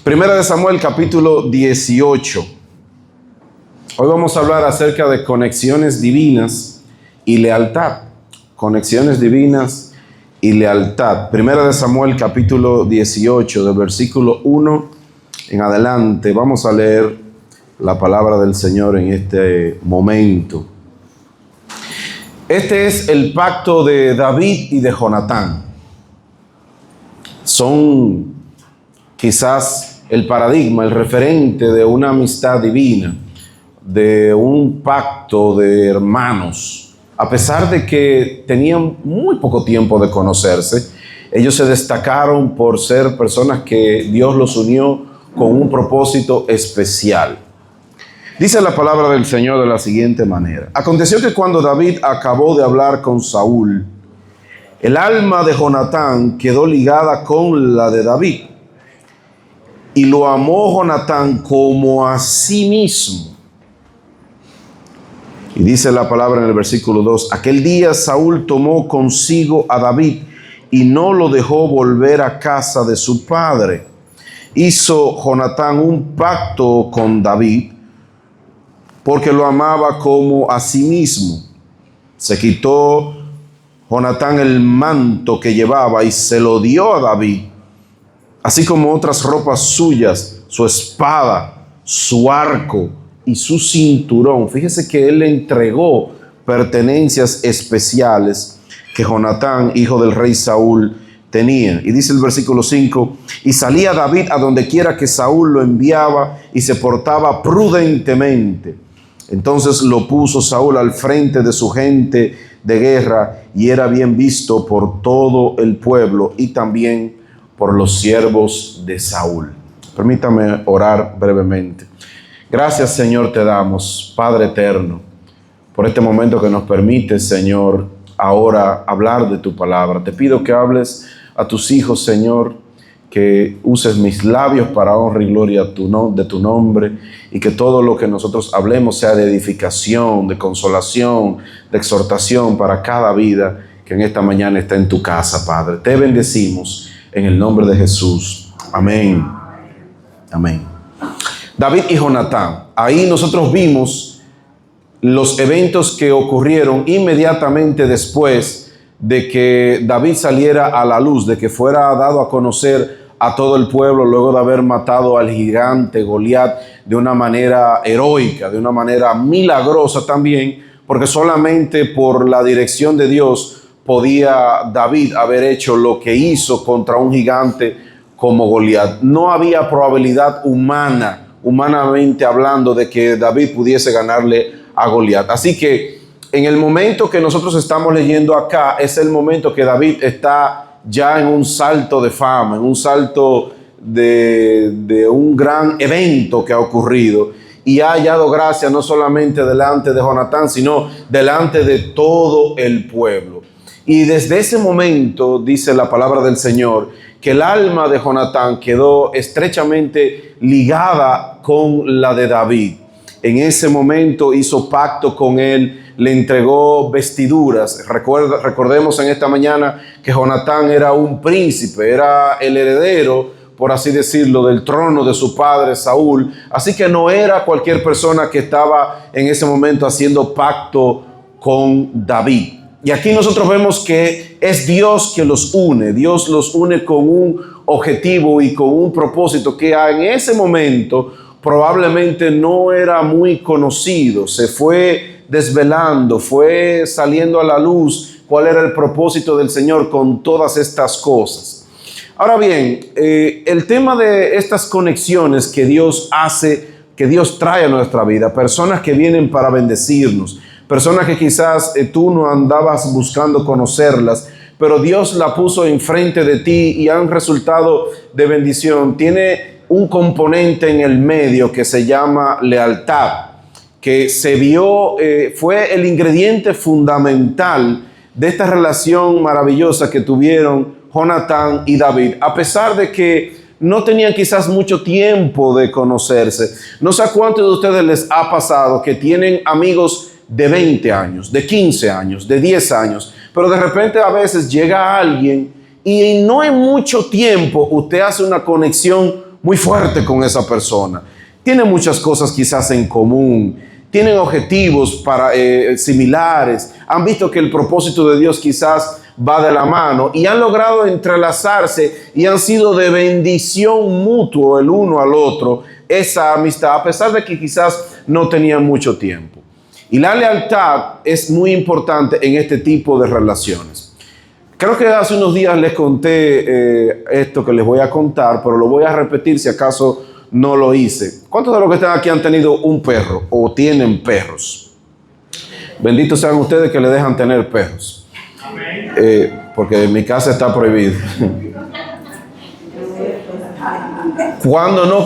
Primera de Samuel, capítulo 18. Hoy vamos a hablar acerca de conexiones divinas y lealtad. Conexiones divinas y lealtad. Primera de Samuel, capítulo 18, del versículo 1 en adelante. Vamos a leer la palabra del Señor en este momento. Este es el pacto de David y de Jonatán. Son quizás el paradigma, el referente de una amistad divina, de un pacto de hermanos. A pesar de que tenían muy poco tiempo de conocerse, ellos se destacaron por ser personas que Dios los unió con un propósito especial. Dice la palabra del Señor de la siguiente manera: aconteció que cuando David acabó de hablar con Saúl, el alma de Jonatán quedó ligada con la de David, y lo amó Jonatán como a sí mismo. Y dice la palabra en el versículo 2: aquel día Saúl tomó consigo a David y no lo dejó volver a casa de su padre. Hizo Jonatán un pacto con David porque lo amaba como a sí mismo. Se quitó Jonatán el manto que llevaba y se lo dio a David, así como otras ropas suyas, su espada, su arco y su cinturón. Fíjese que él le entregó pertenencias especiales que Jonatán, hijo del rey Saúl, tenía. Y dice el versículo 5: y salía David a donde quiera que Saúl lo enviaba y se portaba prudentemente. Entonces lo puso Saúl al frente de su gente de guerra y era bien visto por todo el pueblo y también por los siervos de Saúl. Permítame orar brevemente. Gracias, Señor, te damos, Padre eterno, por este momento que nos permite, Señor, ahora hablar de tu palabra. Te pido que hables a tus hijos, Señor, que uses mis labios para honra y gloria de tu nombre, y que todo lo que nosotros hablemos sea de edificación, de consolación, de exhortación para cada vida que en esta mañana está en tu casa, Padre. Te bendecimos en el nombre de Jesús. Amén. Amén. David y Jonatán. Ahí nosotros vimos los eventos que ocurrieron inmediatamente después de que David saliera a la luz, de que fuera dado a conocer a todo el pueblo luego de haber matado al gigante Goliat de una manera heroica, de una manera milagrosa también, porque solamente por la dirección de Dios podía David haber hecho lo que hizo contra un gigante como Goliat. No había probabilidad humanamente hablando, de que David pudiese ganarle a Goliat. Así que en el momento que nosotros estamos leyendo acá, es el momento que David está ya en un salto de fama, en un salto de un gran evento que ha ocurrido, y ha hallado gracia no solamente delante de Jonatán, sino delante de todo el pueblo. Y desde ese momento, dice la palabra del Señor, que el alma de Jonatán quedó estrechamente ligada con la de David. En ese momento hizo pacto con él, le entregó vestiduras. Recordemos en esta mañana que Jonatán era un príncipe, era el heredero, por así decirlo, del trono de su padre Saúl. Así que no era cualquier persona que estaba en ese momento haciendo pacto con David. Y aquí nosotros vemos que es Dios que los une. Dios los une con un objetivo y con un propósito que en ese momento probablemente no era muy conocido. Se fue desvelando, fue saliendo a la luz cuál era el propósito del Señor con todas estas cosas. Ahora bien, el tema de estas conexiones que Dios hace, que Dios trae a nuestra vida, personas que vienen para bendecirnos, personas que quizás tú no andabas buscando conocerlas, pero Dios la puso enfrente de ti y han resultado de bendición. Tiene un componente en el medio que se llama lealtad, que se vio, fue el ingrediente fundamental de esta relación maravillosa que tuvieron Jonatán y David, a pesar de que no tenían quizás mucho tiempo de conocerse. No sé a cuántos de ustedes les ha pasado que tienen amigos de 20 años, de 15 años, de 10 años, pero de repente a veces llega alguien y no en mucho tiempo usted hace una conexión muy fuerte con esa persona. Tienen muchas cosas quizás en común, tienen objetivos similares, han visto que el propósito de Dios quizás va de la mano y han logrado entrelazarse y han sido de bendición mutua el uno al otro esa amistad, a pesar de que quizás no tenían mucho tiempo. Y la lealtad es muy importante en este tipo de relaciones. Creo que hace unos días les conté esto que les voy a contar, pero lo voy a repetir si acaso no lo hice. ¿Cuántos de los que están aquí han tenido un perro o tienen perros? Benditos sean ustedes que le dejan tener perros. Porque en mi casa está prohibido.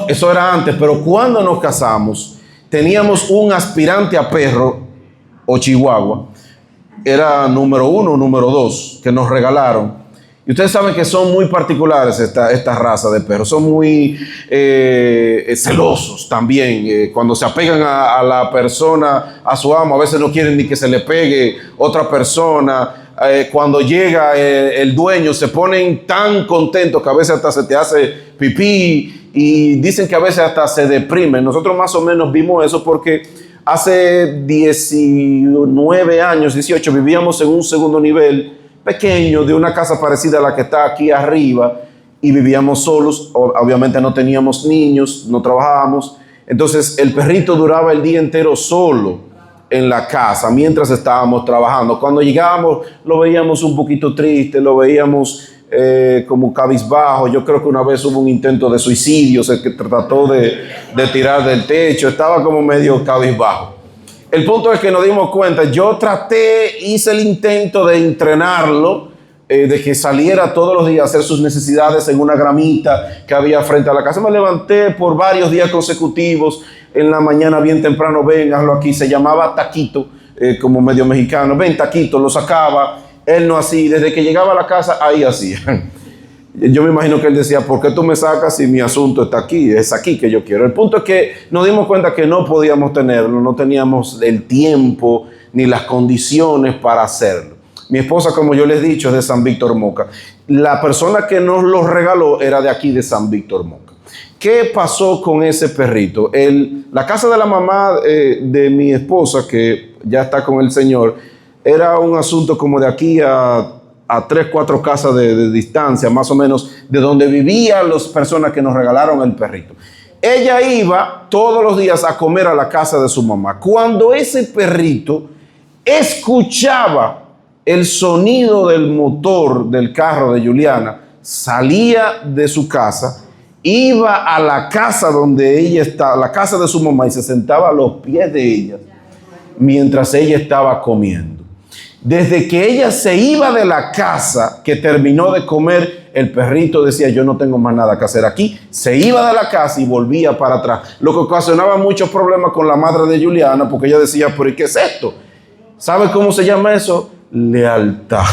Eso era antes, pero cuando nos casamos, teníamos un aspirante a perro o chihuahua. Era número 1 o número 2 que nos regalaron. Y ustedes saben que son muy particulares esta raza de perros. Son muy celosos también. Cuando se apegan a la persona, a su amo, a veces no quieren ni que se le pegue otra persona. Cuando llega el dueño, se ponen tan contentos que a veces hasta se te hace pipí. Y dicen que a veces hasta se deprimen. Nosotros más o menos vimos eso porque hace 19 años, 18, vivíamos en un segundo nivel pequeño de una casa parecida a la que está aquí arriba y vivíamos solos. Obviamente no teníamos niños, no trabajábamos. Entonces el perrito duraba el día entero solo en la casa mientras estábamos trabajando. Cuando llegábamos lo veíamos un poquito triste, lo veíamos como cabizbajo. Yo creo que una vez hubo un intento de suicidio, que trató de tirar del techo, estaba como medio cabizbajo. El punto es que nos dimos cuenta, yo hice el intento de entrenarlo, de que saliera todos los días a hacer sus necesidades en una gramita que había frente a la casa. Me levanté por varios días consecutivos, en la mañana bien temprano, ven, hazlo aquí. Se llamaba Taquito, como medio mexicano. Ven, Taquito, lo sacaba. Él no hacía, desde que llegaba a la casa, ahí hacía. Yo me imagino que él decía, ¿por qué tú me sacas si mi asunto está aquí? Es aquí que yo quiero. El punto es que nos dimos cuenta que no podíamos tenerlo, no teníamos el tiempo ni las condiciones para hacerlo. Mi esposa, como yo les he dicho, es de San Víctor Moca. La persona que nos lo regaló era de aquí, de San Víctor Moca. ¿Qué pasó con ese perrito? La casa de la mamá de mi esposa, que ya está con el Señor, era un asunto como de aquí a 3, 4 casas de distancia, más o menos, de donde vivían las personas que nos regalaron el perrito. Ella iba todos los días a comer a la casa de su mamá. Cuando ese perrito escuchaba el sonido del motor del carro de Juliana, salía de su casa, iba a la casa donde ella estaba, la casa de su mamá, y se sentaba a los pies de ella mientras ella estaba comiendo. Desde que ella se iba de la casa, que terminó de comer, el perrito decía, yo no tengo más nada que hacer aquí. Se iba de la casa y volvía para atrás, lo que ocasionaba muchos problemas con la madre de Juliana, porque ella decía, ¿pero qué es esto? ¿Sabe cómo se llama eso? Lealtad.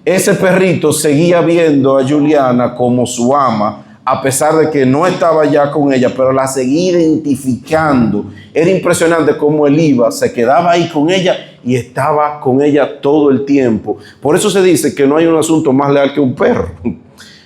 Ese perrito seguía viendo a Juliana como su ama, a pesar de que no estaba ya con ella, pero la seguía identificando. Era impresionante cómo él iba, se quedaba ahí con ella y estaba con ella todo el tiempo. Por eso se dice que no hay un asunto más leal que un perro.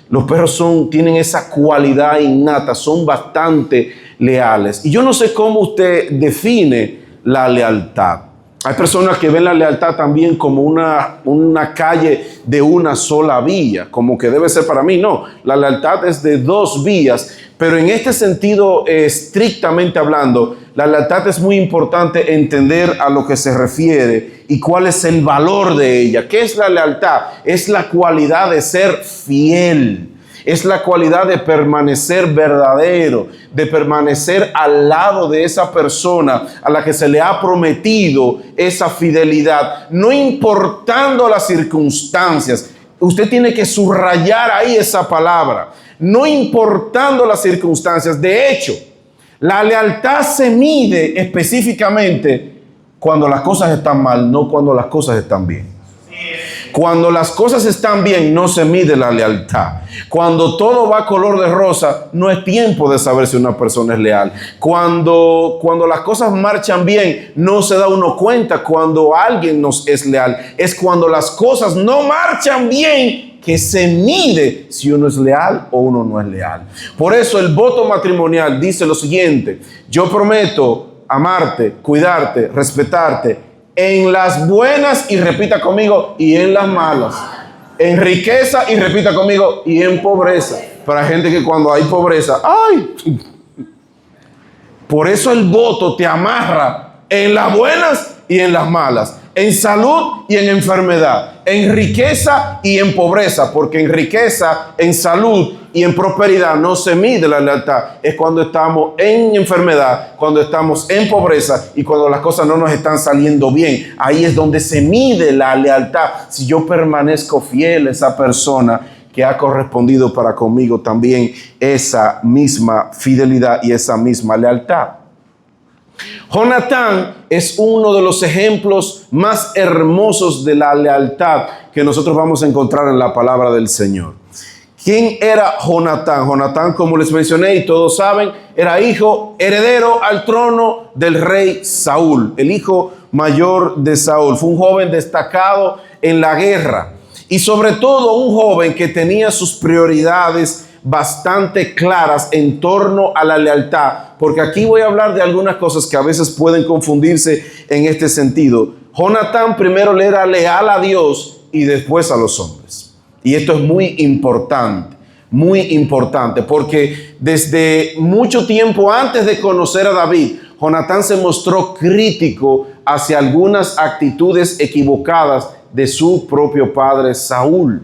Los perros tienen esa cualidad innata, son bastante leales. Y yo no sé cómo usted define la lealtad. Hay personas que ven la lealtad también como una calle de una sola vía, como que debe ser para mí. No, la lealtad es de 2 vías, pero en este sentido, estrictamente hablando, la lealtad es muy importante entender a lo que se refiere y cuál es el valor de ella. ¿Qué es la lealtad? Es la cualidad de ser fiel. Es la cualidad de permanecer verdadero, de permanecer al lado de esa persona a la que se le ha prometido esa fidelidad, no importando las circunstancias. Usted tiene que subrayar ahí esa palabra, no importando las circunstancias. De hecho, la lealtad se mide específicamente cuando las cosas están mal, no cuando las cosas están bien. Cuando las cosas están bien, no se mide la lealtad. Cuando todo va color de rosa, no es tiempo de saber si una persona es leal. Cuando las cosas marchan bien, no se da uno cuenta cuando alguien nos es leal. Es cuando las cosas no marchan bien que se mide si uno es leal o uno no es leal. Por eso el voto matrimonial dice lo siguiente: yo prometo amarte, cuidarte, respetarte en las buenas, y repita conmigo, y en las malas. En riqueza, y repita conmigo, y en pobreza. Para gente que cuando hay pobreza, ¡ay! Por eso el voto te amarra en las buenas y en las malas, en salud y en enfermedad, en riqueza y en pobreza, porque en riqueza, en salud y en prosperidad no se mide la lealtad. Es cuando estamos en enfermedad, cuando estamos en pobreza y cuando las cosas no nos están saliendo bien. Ahí es donde se mide la lealtad. Si yo permanezco fiel a esa persona que ha correspondido para conmigo también esa misma fidelidad y esa misma lealtad. Jonatán es uno de los ejemplos más hermosos de la lealtad que nosotros vamos a encontrar en la palabra del Señor. ¿Quién era Jonatán? Jonatán, como les mencioné y todos saben, era hijo heredero al trono del rey Saúl, el hijo mayor de Saúl. Fue un joven destacado en la guerra y sobre todo un joven que tenía sus prioridades bastante claras en torno a la lealtad, porque aquí voy a hablar de algunas cosas que a veces pueden confundirse en este sentido. Jonatán primero le era leal a Dios y después a los hombres. Y esto es muy importante, porque desde mucho tiempo antes de conocer a David, Jonatán se mostró crítico hacia algunas actitudes equivocadas de su propio padre Saúl.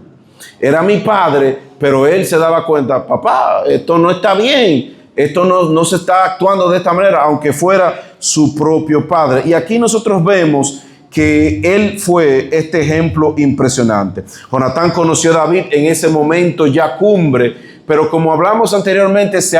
Era mi padre, pero él se daba cuenta: papá, esto no está bien, esto no se está actuando de esta manera, aunque fuera su propio padre. Y aquí nosotros vemos que él fue este ejemplo impresionante. Jonatán conoció a David en ese momento ya cumbre, pero como hablamos anteriormente, se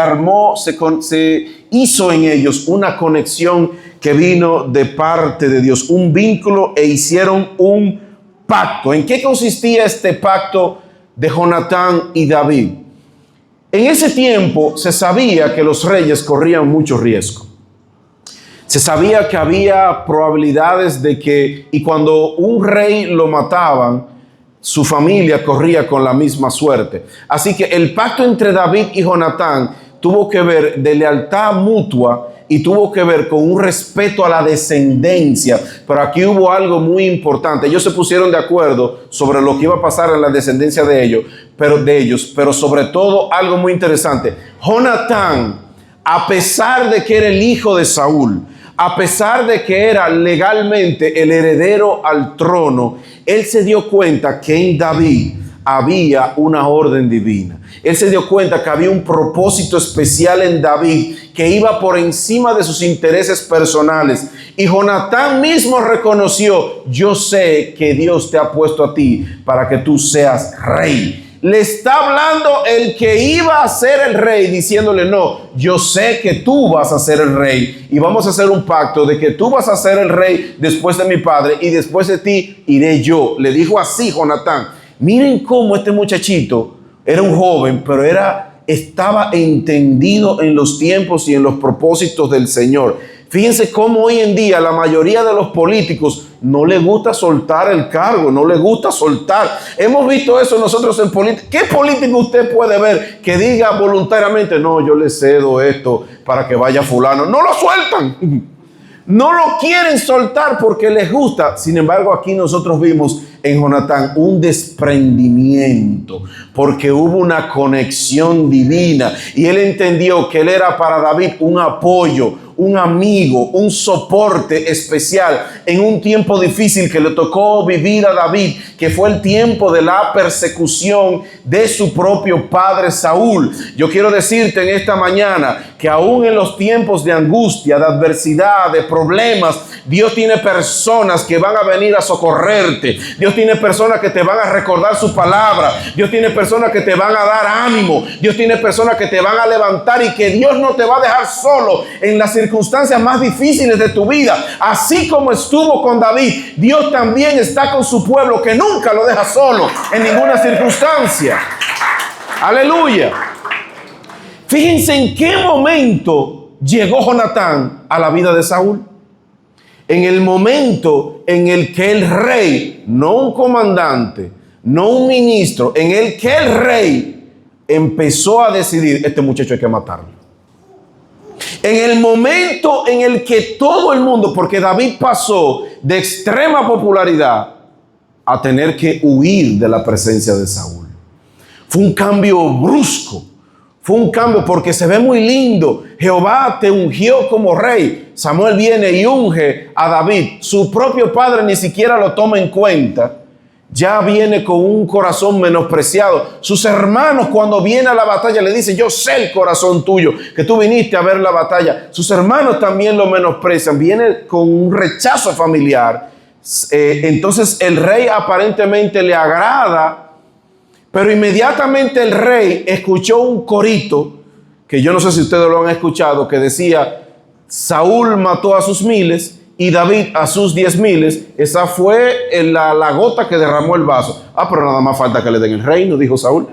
hizo en ellos una conexión que vino de parte de Dios, un vínculo, e hicieron un pacto. ¿En qué consistía este pacto de Jonatán y David? En ese tiempo se sabía que los reyes corrían mucho riesgo. Se sabía que había probabilidades de que, y cuando un rey lo mataban, su familia corría con la misma suerte. Así que el pacto entre David y Jonatán tuvo que ver de lealtad mutua y tuvo que ver con un respeto a la descendencia. Pero aquí hubo algo muy importante. Ellos se pusieron de acuerdo sobre lo que iba a pasar en la descendencia de ellos, pero sobre todo algo muy interesante. Jonatán, a pesar de que era el hijo de Saúl, a pesar de que era legalmente el heredero al trono, él se dio cuenta que en David había una orden divina. Él se dio cuenta que había un propósito especial en David que iba por encima de sus intereses personales. Y Jonatán mismo reconoció: yo sé que Dios te ha puesto a ti para que tú seas rey. Le está hablando el que iba a ser el rey, diciéndole: no, yo sé que tú vas a ser el rey y vamos a hacer un pacto de que tú vas a ser el rey después de mi padre y después de ti iré yo. Le dijo así Jonatán. Miren cómo este muchachito era un joven, pero estaba entendido en los tiempos y en los propósitos del Señor. Fíjense cómo hoy en día la mayoría de los políticos no les gusta soltar el cargo, no les gusta soltar. Hemos visto eso nosotros en política. ¿Qué político usted puede ver que diga voluntariamente: no, yo le cedo esto para que vaya fulano? No lo sueltan. No lo quieren soltar porque les gusta. Sin embargo, aquí nosotros vimos en Jonatán un desprendimiento, porque hubo una conexión divina y él entendió que él era para David un apoyo, un amigo, un soporte especial en un tiempo difícil que le tocó vivir a David, que fue el tiempo de la persecución de su propio padre Saúl. Yo quiero decirte en esta mañana que aún en los tiempos de angustia, de adversidad, de problemas, Dios tiene personas que van a venir a socorrerte. Dios tiene personas que te van a recordar su palabra. Dios tiene personas que te van a dar ánimo. Dios tiene personas que te van a levantar, y que Dios no te va a dejar solo en las circunstancias más difíciles de tu vida. Así como estuvo con David, Dios también está con su pueblo, que nunca lo deja solo en ninguna circunstancia. Aleluya. Fíjense en qué momento llegó Jonatán a la vida de Saúl. En el momento en el que el rey, no un comandante, no un ministro, en el que el rey empezó a decidir, este muchacho hay que matarlo. En el momento en el que todo el mundo, porque David pasó de extrema popularidad a tener que huir de la presencia de Saúl. Fue un cambio brusco. Fue un cambio porque se ve muy lindo. Jehová te ungió como rey. Samuel viene y unge a David. Su propio padre ni siquiera lo toma en cuenta. Ya viene con un corazón menospreciado. Sus hermanos, cuando viene a la batalla, le dicen: yo sé el corazón tuyo, que tú viniste a ver la batalla. Sus hermanos también lo menosprecian. Viene con un rechazo familiar. Entonces el rey aparentemente le agrada. Pero inmediatamente el rey escuchó un corito, que yo no sé si ustedes lo han escuchado, que decía: Saúl mató a sus miles y David a sus 10,000. Esa fue la gota que derramó el vaso. Pero nada más falta que le den el reino, dijo Saúl.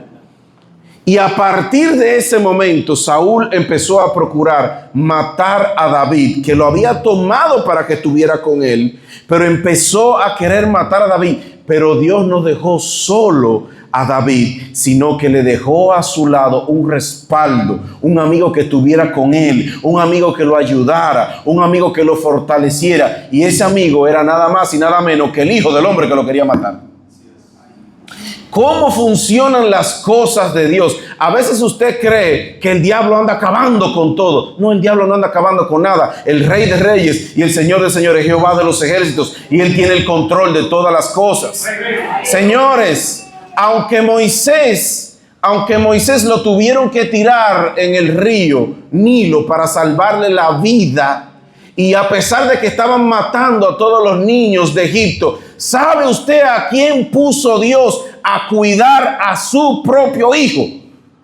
Y a partir de ese momento, Saúl empezó a procurar matar a David, que lo había tomado para que estuviera con él, pero empezó a querer matar a David. Pero Dios no dejó solo a David, sino que le dejó a su lado un respaldo, un amigo que estuviera con él, un amigo que lo ayudara, un amigo que lo fortaleciera. Y ese amigo era nada más y nada menos que el hijo del hombre que lo quería matar. ¿Cómo funcionan las cosas de Dios? A veces usted cree que el diablo anda acabando con todo. No, el diablo no anda acabando con nada. El Rey de Reyes y el Señor de Señores, Jehová de los ejércitos, y Él tiene el control de todas las cosas. Señores, aunque Moisés lo tuvieron que tirar en el río Nilo para salvarle la vida, y a pesar de que estaban matando a todos los niños de Egipto, ¿sabe usted a quién puso Dios a cuidar a su propio hijo?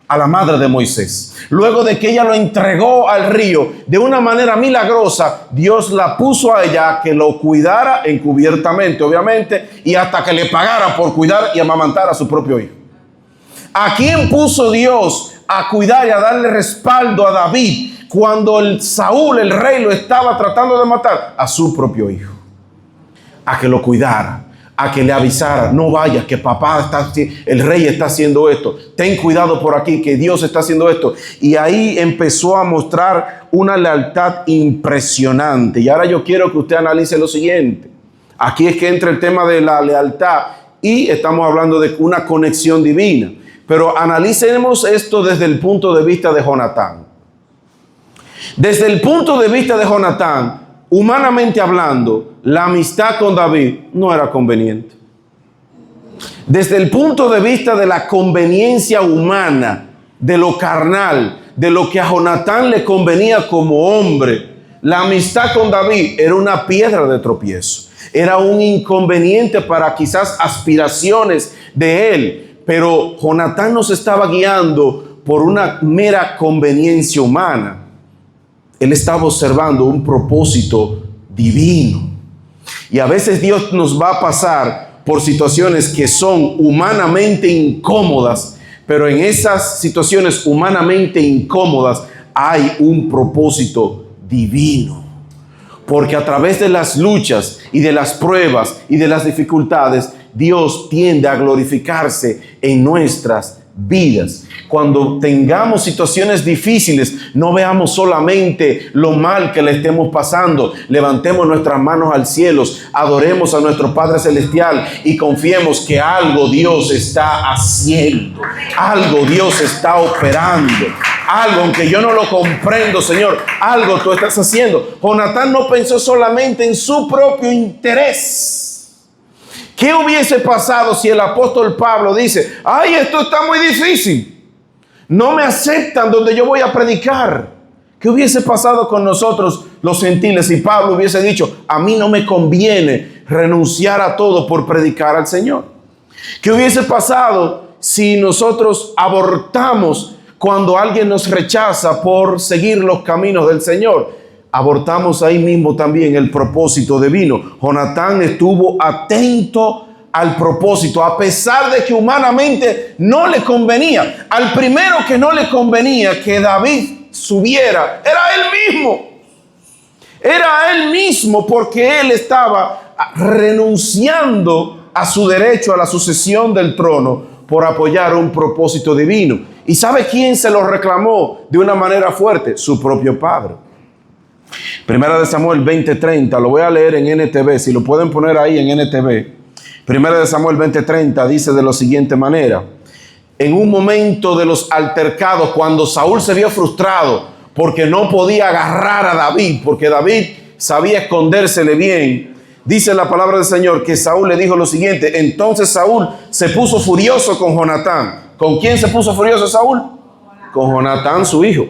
A la madre de Moisés. Luego de que ella lo entregó al río, de una manera milagrosa, Dios la puso a ella a que lo cuidara encubiertamente, obviamente, y hasta que le pagara por cuidar y amamantar a su propio hijo. ¿A quién puso Dios a cuidar y a darle respaldo a David cuando Saúl, el rey, lo estaba tratando de matar? A su propio hijo. A que lo cuidara, a que le avisara: no vayas, que el rey está haciendo esto, ten cuidado por aquí, que Dios está haciendo esto. Y ahí empezó a mostrar una lealtad impresionante. Y ahora yo quiero que usted analice lo siguiente. Aquí es que entra el tema de la lealtad y estamos hablando de una conexión divina. Pero analicemos esto desde el punto de vista de Jonatán. Desde el punto de vista de Jonatán, humanamente hablando, la amistad con David no era conveniente. Desde el punto de vista de la conveniencia humana, de lo carnal, de lo que a Jonatán le convenía como hombre, la amistad con David era una piedra de tropiezo. Era un inconveniente para quizás aspiraciones de él. Pero Jonatán no se estaba guiando por una mera conveniencia humana. Él estaba observando un propósito divino. Y a veces Dios nos va a pasar por situaciones que son humanamente incómodas, pero en esas situaciones humanamente incómodas hay un propósito divino. Porque a través de las luchas y de las pruebas y de las dificultades, Dios tiende a glorificarse en nuestras vidas. Cuando tengamos situaciones difíciles, no veamos solamente lo mal que le estemos pasando. Levantemos nuestras manos al cielo, adoremos a nuestro Padre Celestial y confiemos que algo Dios está haciendo, algo Dios está operando, algo, aunque yo no lo comprendo, Señor, algo tú estás haciendo. Jonatán no pensó solamente en su propio interés. ¿Qué hubiese pasado si el apóstol Pablo dice: ay, esto está muy difícil, no me aceptan donde yo voy a predicar? ¿Qué hubiese pasado con nosotros los gentiles si Pablo hubiese dicho: a mí no me conviene renunciar a todo por predicar al Señor? ¿Qué hubiese pasado si nosotros abortamos cuando alguien nos rechaza por seguir los caminos del Señor? Abortamos ahí mismo también el propósito divino. Jonatán estuvo atento al propósito, a pesar de que humanamente no le convenía. Al primero que no le convenía que David subiera, era él mismo. Era él mismo, porque él estaba renunciando a su derecho a la sucesión del trono por apoyar un propósito divino. ¿Y sabe quién se lo reclamó de una manera fuerte? Su propio padre. Primera de Samuel 20:30, lo voy a leer en NTV, si lo pueden poner ahí en NTV. Primera de Samuel 20:30 dice de la siguiente manera: en un momento de los altercados, cuando Saúl se vio frustrado porque no podía agarrar a David, porque David sabía escondérsele bien, dice la palabra del Señor que Saúl le dijo lo siguiente. Entonces Saúl se puso furioso con Jonatán. ¿Con quién se puso furioso Saúl? Con Jonatán, su hijo.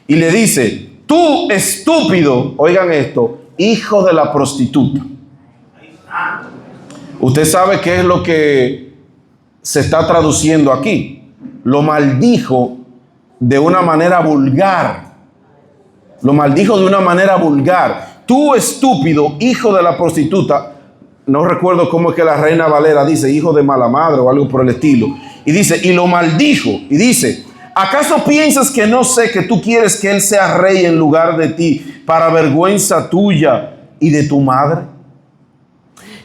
Y le dice: tú estúpido, oigan esto, hijo de la prostituta. Usted sabe qué es lo que se está traduciendo aquí. Lo maldijo de una manera vulgar. Lo maldijo de una manera vulgar. Tú estúpido, hijo de la prostituta. No recuerdo cómo es que la Reina Valera dice, hijo de mala madre o algo por el estilo. Y dice, y lo maldijo. Y dice, ¿acaso piensas que no sé que tú quieres que él sea rey en lugar de ti, para vergüenza tuya y de tu madre?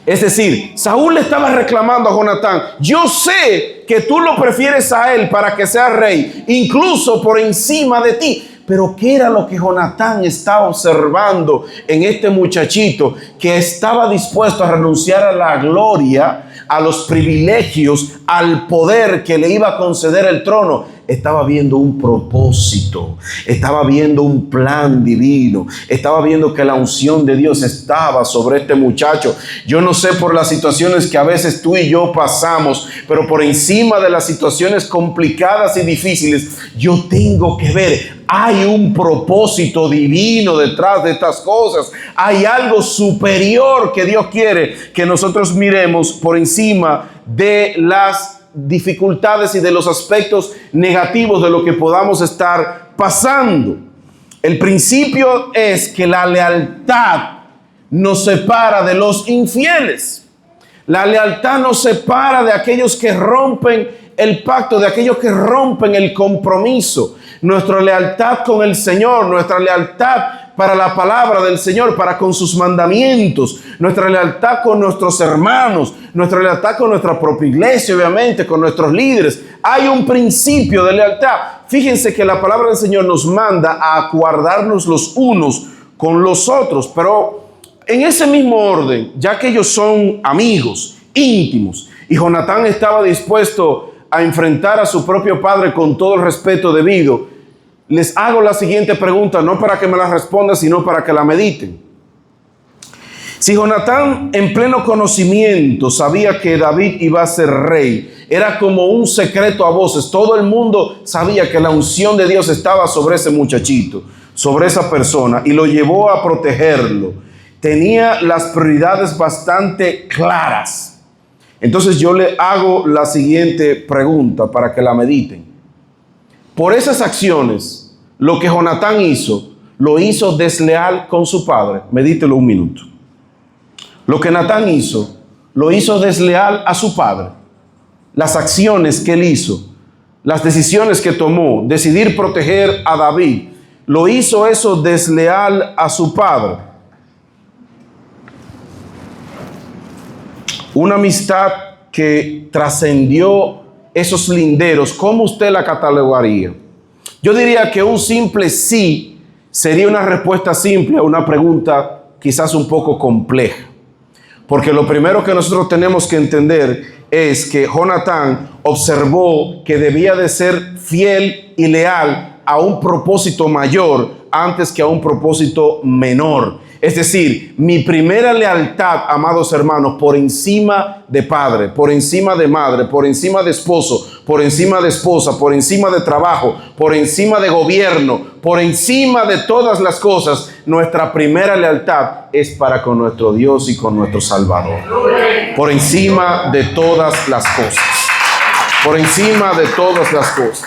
Es decir, Saúl le estaba reclamando a Jonatán: yo sé que tú lo prefieres a él para que sea rey, incluso por encima de ti. Pero ¿qué era lo que Jonatán estaba observando en este muchachito que estaba dispuesto a renunciar a la gloria, a los privilegios, al poder que le iba a conceder el trono? Estaba viendo un propósito, estaba viendo un plan divino, estaba viendo que la unción de Dios estaba sobre este muchacho. Yo no sé por las situaciones que a veces tú y yo pasamos, pero por encima de las situaciones complicadas y difíciles, yo tengo que ver, hay un propósito divino detrás de estas cosas. Hay algo superior que Dios quiere que nosotros miremos por encima de las dificultades y de los aspectos negativos de lo que podamos estar pasando. El principio es que la lealtad nos separa de los infieles. La lealtad nos separa de aquellos que rompen el pacto, de aquellos que rompen el compromiso. Nuestra lealtad con el Señor, nuestra lealtad para la palabra del Señor, para con sus mandamientos, nuestra lealtad con nuestros hermanos, nuestra lealtad con nuestra propia iglesia, obviamente, con nuestros líderes. Hay un principio de lealtad. Fíjense que la palabra del Señor nos manda a guardarnos los unos con los otros, pero en ese mismo orden, ya que ellos son amigos íntimos y Jonatán estaba dispuesto a enfrentar a su propio padre con todo el respeto debido, les hago la siguiente pregunta, no para que me la respondan, sino para que la mediten. Si Jonatán, en pleno conocimiento, sabía que David iba a ser rey, era como un secreto a voces. Todo el mundo sabía que la unción de Dios estaba sobre ese muchachito, sobre esa persona, y lo llevó a protegerlo. Tenía las prioridades bastante claras. Entonces yo le hago la siguiente pregunta para que la mediten. Por esas acciones, lo que Jonatán hizo, lo hizo desleal con su padre. Medítelo un minuto. Lo que Natán hizo, lo hizo desleal a su padre. Las acciones que él hizo, las decisiones que tomó, decidir proteger a David, lo hizo eso desleal a su padre. Una amistad que trascendió esos linderos, ¿cómo usted la catalogaría? Yo diría que un simple sí sería una respuesta simple a una pregunta quizás un poco compleja. Porque lo primero que nosotros tenemos que entender es que Jonatán observó que debía de ser fiel y leal a un propósito mayor antes que a un propósito menor. Es decir, mi primera lealtad, amados hermanos, por encima de padre, por encima de madre, por encima de esposo, por encima de esposa, por encima de trabajo, por encima de gobierno, por encima de todas las cosas, nuestra primera lealtad es para con nuestro Dios y con nuestro Salvador. Por encima de todas las cosas. Por encima de todas las cosas.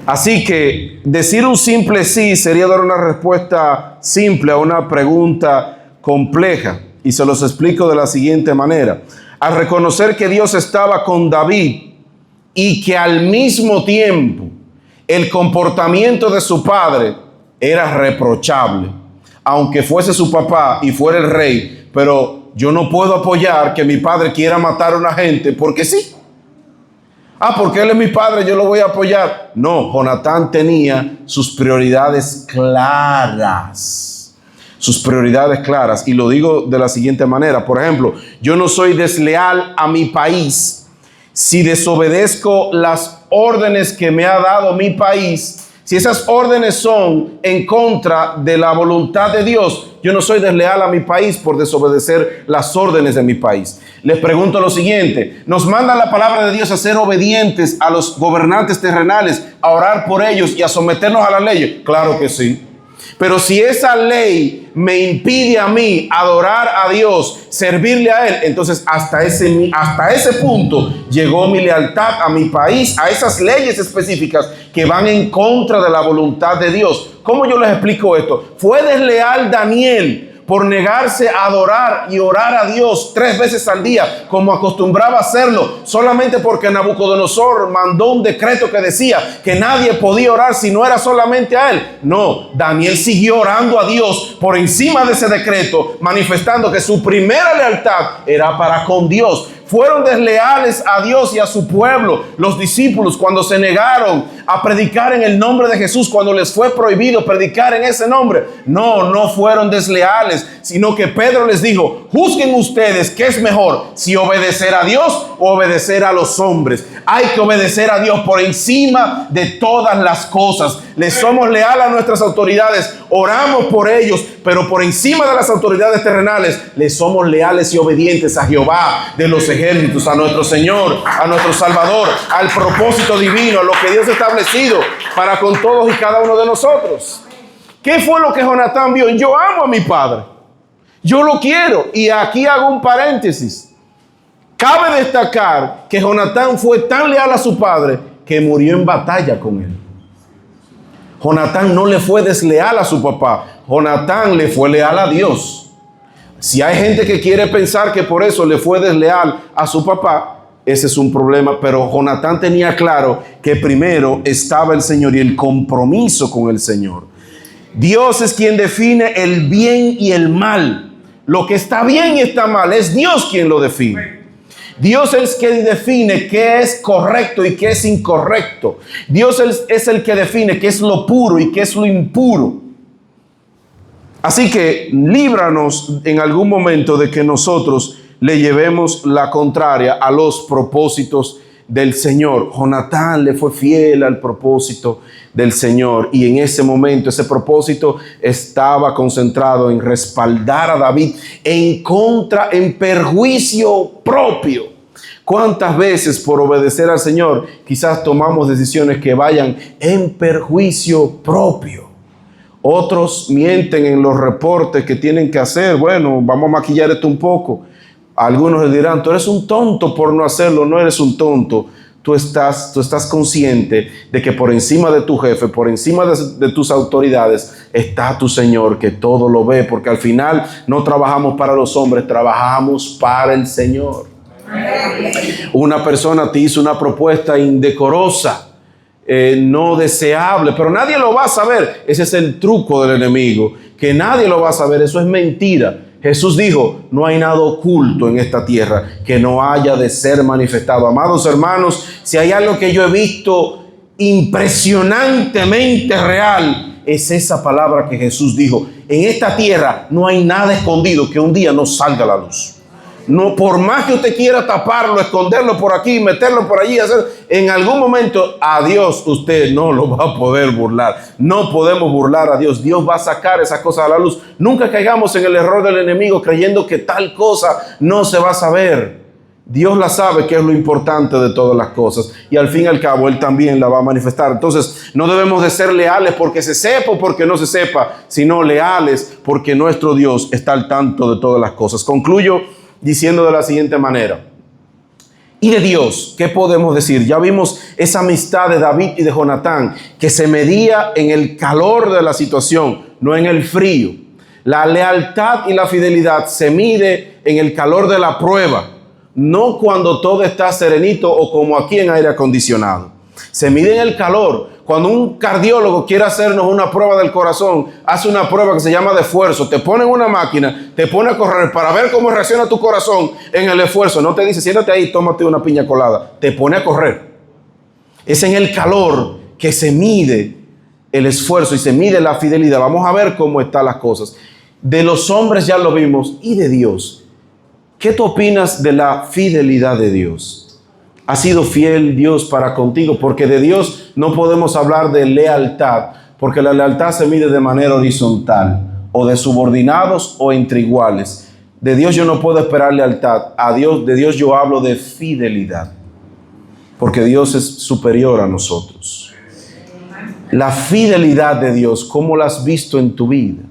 Así que decir un simple sí sería dar una respuesta simple a una pregunta compleja. Y se los explico de la siguiente manera. Al reconocer que Dios estaba con David y que al mismo tiempo el comportamiento de su padre era reprochable, aunque fuese su papá y fuera el rey, pero yo no puedo apoyar que mi padre quiera matar a una gente porque sí. Porque él es mi padre, yo lo voy a apoyar. No, Jonatán tenía sus prioridades claras. Sus prioridades claras. Y lo digo de la siguiente manera. Por ejemplo, yo no soy desleal a mi país si desobedezco las órdenes que me ha dado mi país. Si esas órdenes son en contra de la voluntad de Dios, yo no soy desleal a mi país por desobedecer las órdenes de mi país. Les pregunto lo siguiente: ¿nos manda la palabra de Dios a ser obedientes a los gobernantes terrenales, a orar por ellos y a someternos a las leyes? Claro que sí. Pero si esa ley me impide a mí adorar a Dios, servirle a Él, entonces hasta ese punto llegó mi lealtad a mi país, a esas leyes específicas que van en contra de la voluntad de Dios. ¿Cómo yo les explico esto? Fue desleal Daniel por negarse a adorar y orar a Dios 3 veces al día, como acostumbraba a hacerlo, solamente porque Nabucodonosor mandó un decreto que decía que nadie podía orar si no era solamente a él. No, Daniel siguió orando a Dios por encima de ese decreto, manifestando que su primera lealtad era para con Dios. Fueron desleales a Dios y a su pueblo los discípulos cuando se negaron a predicar en el nombre de Jesús, cuando les fue prohibido predicar en ese nombre. No fueron desleales, sino que Pedro les dijo: juzguen ustedes qué es mejor, si obedecer a Dios o obedecer a los hombres. Hay que obedecer a Dios por encima de todas las cosas. Les somos leales a nuestras autoridades, oramos por ellos, pero por encima de las autoridades terrenales, les somos leales y obedientes a Jehová de los ejércitos, a nuestro Señor, a nuestro Salvador, al propósito divino, a lo que Dios ha establecido para con todos y cada uno de nosotros. ¿Qué fue lo que Jonatán vio? Yo amo a mi padre, yo lo quiero. Y aquí hago un paréntesis. Cabe destacar que Jonatán fue tan leal a su padre que murió en batalla con él. Jonatán no le fue desleal a su papá, Jonatán le fue leal a Dios. Si hay gente que quiere pensar que por eso le fue desleal a su papá, ese es un problema, pero Jonatán tenía claro que primero estaba el Señor y el compromiso con el Señor. Dios es quien define el bien y el mal. Lo que está bien y está mal, es Dios quien lo define. Dios es quien define qué es correcto y qué es incorrecto. Dios es el que define qué es lo puro y qué es lo impuro. Así que líbranos en algún momento de que nosotros le llevemos la contraria a los propósitos del Señor. Jonatán le fue fiel al propósito del Señor, y en ese momento ese propósito estaba concentrado en respaldar a David en perjuicio propio. ¿Cuántas veces por obedecer al Señor quizás tomamos decisiones que vayan en perjuicio propio? Otros mienten en los reportes que tienen que hacer. Bueno, vamos a maquillar esto un poco. Algunos le dirán: tú eres un tonto por no hacerlo. No eres un tonto. Tú estás consciente de que por encima de tu jefe, por encima de tus autoridades, está tu Señor, que todo lo ve, porque al final no trabajamos para los hombres, trabajamos para el Señor. Una persona te hizo una propuesta indecorosa, no deseable, pero nadie lo va a saber. Ese es el truco del enemigo, que nadie lo va a saber. Eso es mentira. Jesús dijo: no hay nada oculto en esta tierra que no haya de ser manifestado. Amados hermanos, si hay algo que yo he visto impresionantemente real, es esa palabra que Jesús dijo: en esta tierra no hay nada escondido que un día no salga a la luz. No, por más que usted quiera taparlo, esconderlo por aquí, meterlo por allí, en algún momento a Dios usted no lo va a poder burlar. No podemos burlar a Dios. Dios va a sacar esas cosas a la luz. Nunca caigamos en el error del enemigo creyendo que tal cosa no se va a saber. Dios la sabe, que es lo importante de todas las cosas, y al fin y al cabo Él también la va a manifestar. Entonces no debemos de ser leales porque se sepa o porque no se sepa, sino leales porque nuestro Dios está al tanto de todas las cosas. Concluyo diciendo de la siguiente manera: ¿y de Dios qué podemos decir? Ya vimos esa amistad de David y de Jonatán, que se medía en el calor de la situación, no en el frío. La lealtad y la fidelidad se mide en el calor de la prueba, no cuando todo está serenito o como aquí en aire acondicionado. Se mide en el calor. Cuando un cardiólogo quiere hacernos una prueba del corazón, hace una prueba que se llama de esfuerzo. Te pone en una máquina, te pone a correr para ver cómo reacciona tu corazón en el esfuerzo. No te dice, siéntate ahí, tómate una piña colada. Te pone a correr. Es en el calor que se mide el esfuerzo y se mide la fidelidad. Vamos a ver cómo están las cosas. De los hombres ya lo vimos, y de Dios. ¿Qué tú opinas de la fidelidad de Dios? ¿Ha sido fiel Dios para contigo? Porque de Dios no podemos hablar de lealtad, porque la lealtad se mide de manera horizontal, o de subordinados o entre iguales. De Dios yo no puedo esperar lealtad. De Dios yo hablo de fidelidad, porque Dios es superior a nosotros. La fidelidad de Dios, ¿cómo la has visto en tu vida?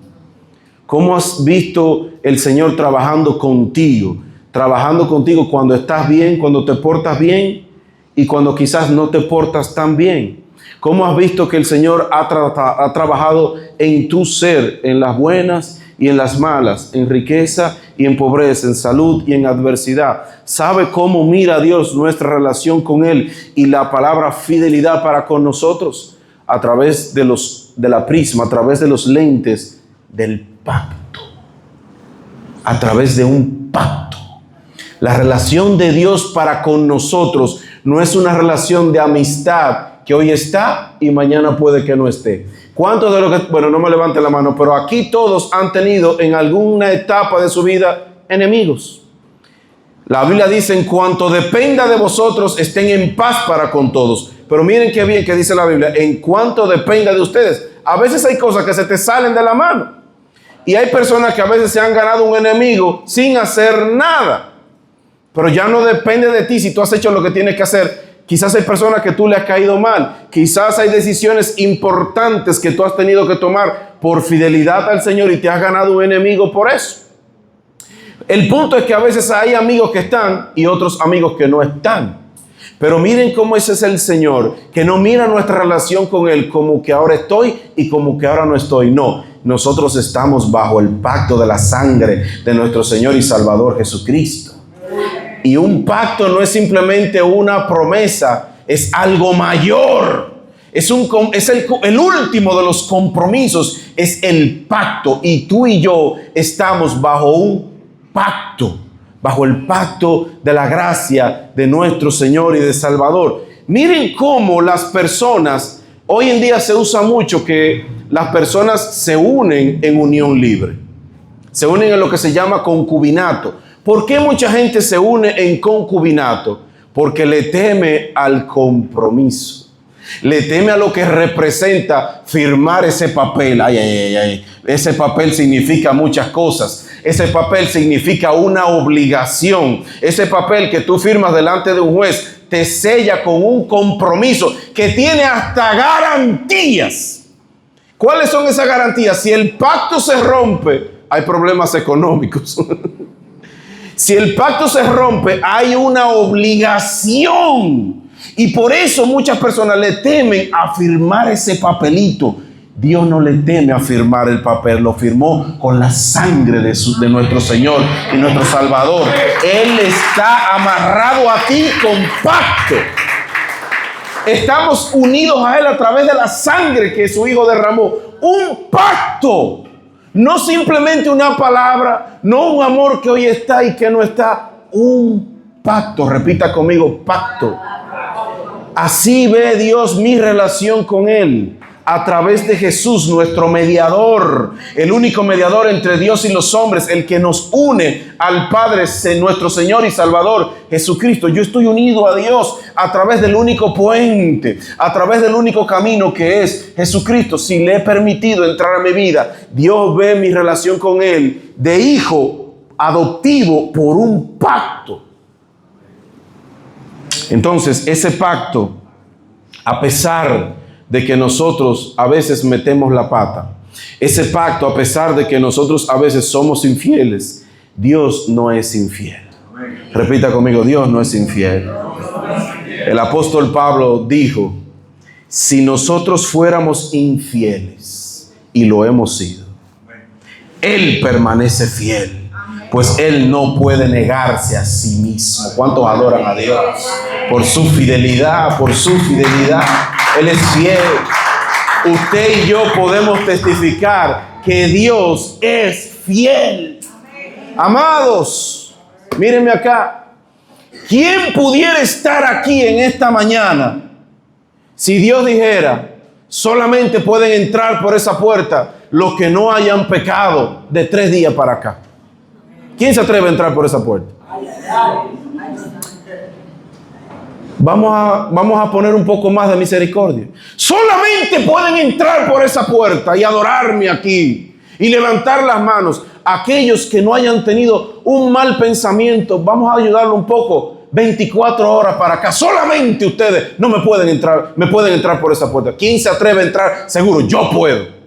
¿Cómo has visto el Señor trabajando contigo? Trabajando contigo cuando estás bien, cuando te portas bien y cuando quizás no te portas tan bien. ¿Cómo has visto que el Señor ha trabajado en tu ser, en las buenas y en las malas, en riqueza y en pobreza, en salud y en adversidad? ¿Sabe cómo mira Dios nuestra relación con Él y la palabra fidelidad para con nosotros? A través de la prisma, a través de los lentes del pacto. A través de un pacto. La relación de Dios para con nosotros no es una relación de amistad que hoy está y mañana puede que no esté. ¿Cuántos de los que, bueno, no me levanten la mano, pero aquí todos han tenido en alguna etapa de su vida enemigos? La Biblia dice, en cuanto dependa de vosotros, estén en paz para con todos. Pero miren qué bien que dice la Biblia, en cuanto dependa de ustedes. A veces hay cosas que se te salen de la mano. Y hay personas que a veces se han ganado un enemigo sin hacer nada. Pero ya no depende de ti si tú has hecho lo que tienes que hacer. Quizás hay personas que tú le has caído mal. Quizás hay decisiones importantes que tú has tenido que tomar por fidelidad al Señor y te has ganado un enemigo por eso. El punto es que a veces hay amigos que están y otros amigos que no están. Pero miren cómo ese es el Señor, que no mira nuestra relación con Él como que ahora estoy y como que ahora no estoy. No, nosotros estamos bajo el pacto de la sangre de nuestro Señor y Salvador Jesucristo. Y un pacto no es simplemente una promesa, es algo mayor. Es el último de los compromisos, es el pacto. Y tú y yo estamos bajo un pacto, bajo el pacto de la gracia de nuestro Señor y de Salvador. Miren cómo las personas, hoy en día se usa mucho que las personas se unen en unión libre. Se unen en lo que se llama concubinato. ¿Por qué mucha gente se une en concubinato? Porque le teme al compromiso. Le teme a lo que representa firmar ese papel. Ese papel significa muchas cosas. Ese papel significa una obligación. Ese papel que tú firmas delante de un juez te sella con un compromiso que tiene hasta garantías. ¿Cuáles son esas garantías? Si el pacto se rompe, hay problemas económicos. Si el pacto se rompe, hay una obligación. Y por eso muchas personas le temen a firmar ese papelito. Dios no le teme a firmar el papel, lo firmó con la sangre de nuestro Señor y nuestro Salvador. Él está amarrado a ti con pacto. Estamos unidos a Él a través de la sangre que su Hijo derramó. Un pacto. No simplemente una palabra, no un amor que hoy está y que no está. Un pacto. Repita conmigo, pacto. Así ve Dios mi relación con Él. A través de Jesús, nuestro mediador, el único mediador entre Dios y los hombres, el que nos une al Padre, nuestro Señor y Salvador, Jesucristo. Yo estoy unido a Dios a través del único puente, a través del único camino que es Jesucristo. Si le he permitido entrar a mi vida, Dios ve mi relación con Él de hijo adoptivo por un pacto. Entonces, ese pacto, a pesar de que nosotros a veces metemos la pata, ese pacto, a pesar de que nosotros a veces somos infieles, Dios no es infiel. Repita conmigo, Dios no es infiel. El apóstol Pablo dijo, si nosotros fuéramos infieles, y lo hemos sido, Él permanece fiel, pues Él no puede negarse a sí mismo. ¿Cuántos adoran a Dios? Por su fidelidad, por su fidelidad. Él es fiel. Usted y yo podemos testificar que Dios es fiel. Amados, mírenme acá. ¿Quién pudiera estar aquí en esta mañana si Dios dijera, solamente pueden entrar por esa puerta los que no hayan pecado de 3 días para acá? ¿Quién se atreve a entrar por esa puerta? Vamos a poner un poco más de misericordia. Solamente pueden entrar por esa puerta y adorarme aquí y levantar las manos aquellos que no hayan tenido un mal pensamiento. Vamos a ayudarlo un poco. 24 horas para acá. Solamente ustedes no me pueden entrar por esa puerta. ¿Quién se atreve a entrar? Seguro, yo puedo.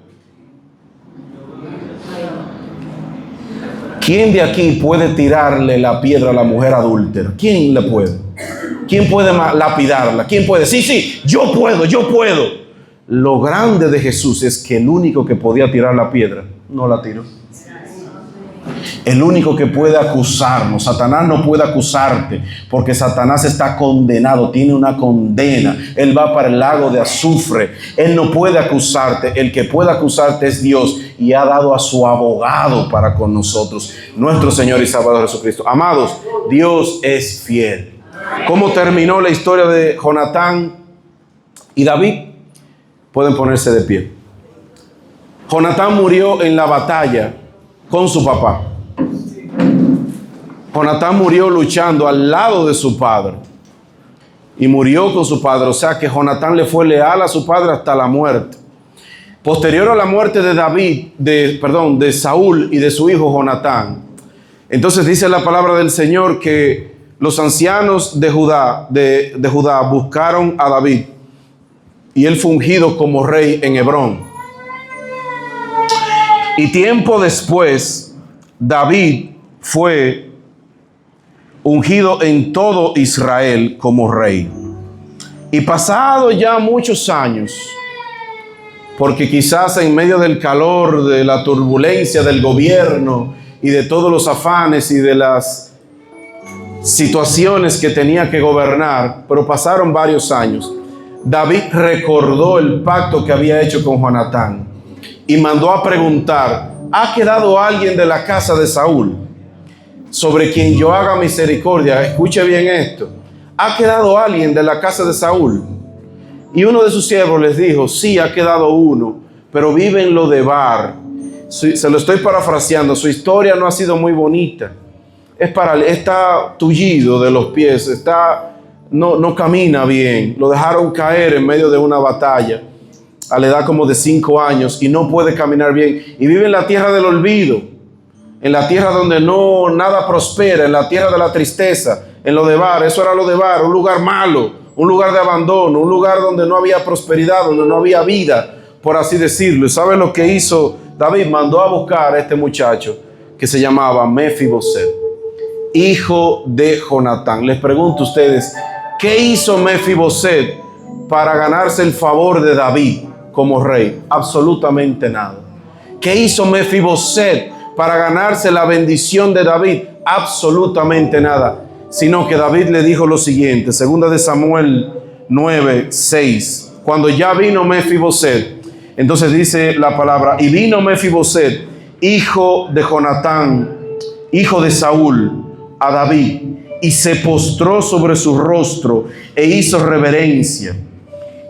¿Quién de aquí puede tirarle la piedra a la mujer adúltera? ¿Quién le puede? ¿Quién puede lapidarla? ¿Quién puede? Sí, yo puedo. Lo grande de Jesús es que el único que podía tirar la piedra no la tiró. El único que puede acusarnos, Satanás no puede acusarte, porque Satanás está condenado, tiene una condena. Él va para el lago de azufre. Él no puede acusarte. El que puede acusarte es Dios, y ha dado a su abogado para con nosotros, nuestro Señor y Salvador Jesucristo. Amados, Dios es fiel. ¿Cómo terminó la historia de Jonatán y David? Pueden ponerse de pie. Jonatán murió en la batalla con su papá. Jonatán murió luchando al lado de su padre y murió con su padre. O sea que Jonatán le fue leal a su padre hasta la muerte. Posterior a la muerte de Saúl y de su hijo Jonatán, entonces dice la palabra del Señor que los ancianos de Judá buscaron a David y él fue ungido como rey en Hebrón. Y tiempo después, David fue ungido en todo Israel como rey. Y pasado ya muchos años, porque quizás en medio del calor, de la turbulencia del gobierno y de todos los afanes y de las situaciones que tenía que gobernar, pero pasaron varios años, David recordó el pacto que había hecho con Jonatán y mandó a preguntar: ¿ha quedado alguien de la casa de Saúl sobre quien yo haga misericordia? Escuche bien esto. ¿Ha quedado alguien de la casa de Saúl? Y uno de sus siervos les dijo: sí, ha quedado uno, pero vive en Lodebar. Se lo estoy parafraseando. Su historia no ha sido muy bonita. Está tullido de los pies, no camina bien. Lo dejaron caer en medio de una batalla a la edad como de 5 años y no puede caminar bien. Y vive en la tierra del olvido, en la tierra donde nada prospera, en la tierra de la tristeza, en Lodebar. Eso era Lodebar, un lugar malo, un lugar de abandono, un lugar donde no había prosperidad, donde no había vida, por así decirlo. ¿Y saben lo que hizo David? Mandó a buscar a este muchacho que se llamaba Mefiboset, hijo de Jonatán. Les pregunto a ustedes, ¿qué hizo Mefiboset para ganarse el favor de David como rey? Absolutamente nada. ¿Qué hizo Mefiboset para ganarse la bendición de David? Absolutamente nada. Sino que David le dijo lo siguiente, 2 de Samuel 9:6. Cuando ya vino Mefiboset, entonces dice la palabra: y vino Mefiboset, hijo de Jonatán, hijo de Saúl, a David, y se postró sobre su rostro e hizo reverencia.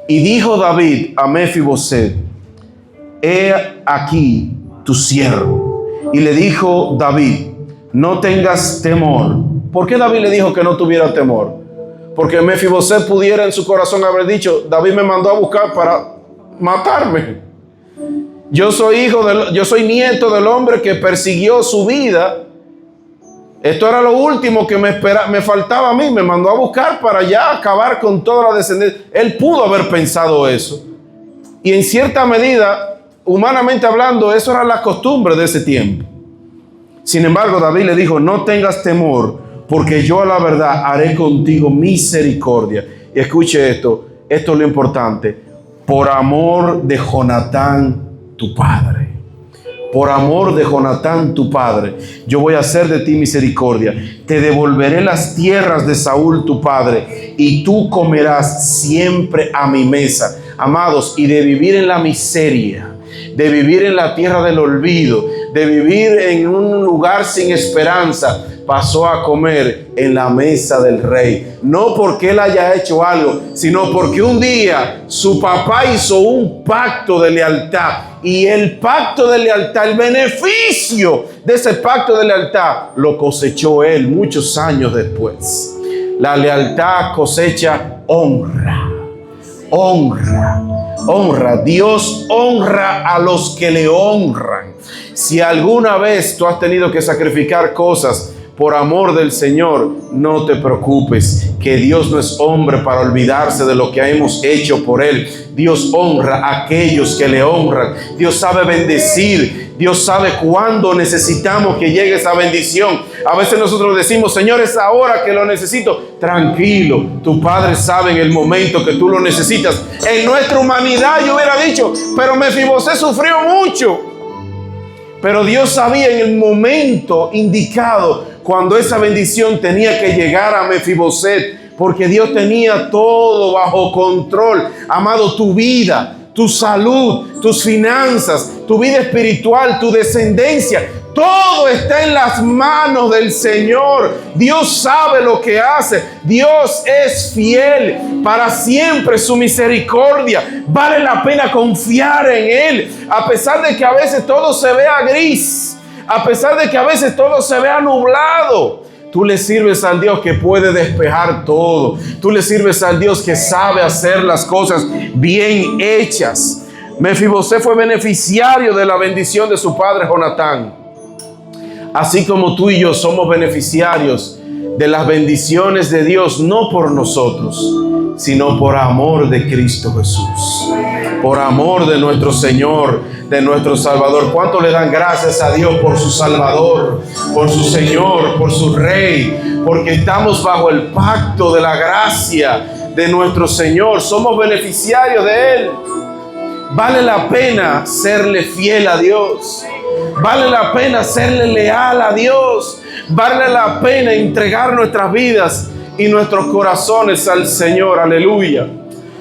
Y dijo David a Mefiboset: he aquí tu siervo. Y le dijo David: no tengas temor. ¿Por qué David le dijo que no tuviera temor? Porque Mefiboset pudiera en su corazón haber dicho: David me mandó a buscar para matarme. Yo soy nieto del hombre que persiguió su vida. Esto era lo último que me faltaba a mí. Me mandó a buscar para ya acabar con toda la descendencia. Él pudo haber pensado eso. Y en cierta medida, humanamente hablando, eso era la costumbre de ese tiempo. Sin embargo, David le dijo: no tengas temor, porque yo a la verdad haré contigo misericordia. Y escuche esto es lo importante: por amor de Jonatán tu padre. por amor de Jonatán tu padre, yo voy a hacer de ti misericordia. Te devolveré las tierras de Saúl tu padre, y tú comerás siempre a mi mesa. Amados, y de vivir en la miseria, de vivir en la tierra del olvido, de vivir en un lugar sin esperanza, pasó a comer en la mesa del rey. No porque él haya hecho algo, sino porque un día su papá hizo un pacto de lealtad. Y el pacto de lealtad, el beneficio de ese pacto de lealtad, lo cosechó él muchos años después. La lealtad cosecha honra. Honra. Honra. Dios honra a los que le honran. Si alguna vez tú has tenido que sacrificar cosas por amor del Señor, no te preocupes, que Dios no es hombre para olvidarse de lo que hemos hecho por Él. Dios honra a aquellos que le honran. Dios sabe bendecir. Dios sabe cuándo necesitamos que llegue esa bendición. A veces nosotros decimos, Señor, es ahora que lo necesito. Tranquilo, tu Padre sabe en el momento que tú lo necesitas. En nuestra humanidad yo hubiera dicho, pero Mefibosé sufrió mucho. Pero Dios sabía en el momento indicado cuando esa bendición tenía que llegar a Mefiboset, porque Dios tenía todo bajo control. Amado, tu vida, tu salud, tus finanzas, tu vida espiritual, tu descendencia, todo está en las manos del Señor. Dios sabe lo que hace. Dios es fiel. Para siempre su misericordia. Vale la pena confiar en Él. A pesar de que a veces todo se vea gris. A pesar de que a veces todo se vea nublado. Tú le sirves al Dios que puede despejar todo. Tú le sirves al Dios que sabe hacer las cosas bien hechas. Mefibosé fue beneficiario de la bendición de su padre Jonatán. Así como tú y yo somos beneficiarios de las bendiciones de Dios, no por nosotros, sino por amor de Cristo Jesús, por amor de nuestro Señor, de nuestro Salvador. ¿Cuánto le dan gracias a Dios por su Salvador, por su Señor, por su Rey? Porque estamos bajo el pacto de la gracia de nuestro Señor, somos beneficiarios de Él. Vale la pena serle fiel a Dios. Vale la pena serle leal a Dios. Vale la pena entregar nuestras vidas y nuestros corazones al Señor. Aleluya.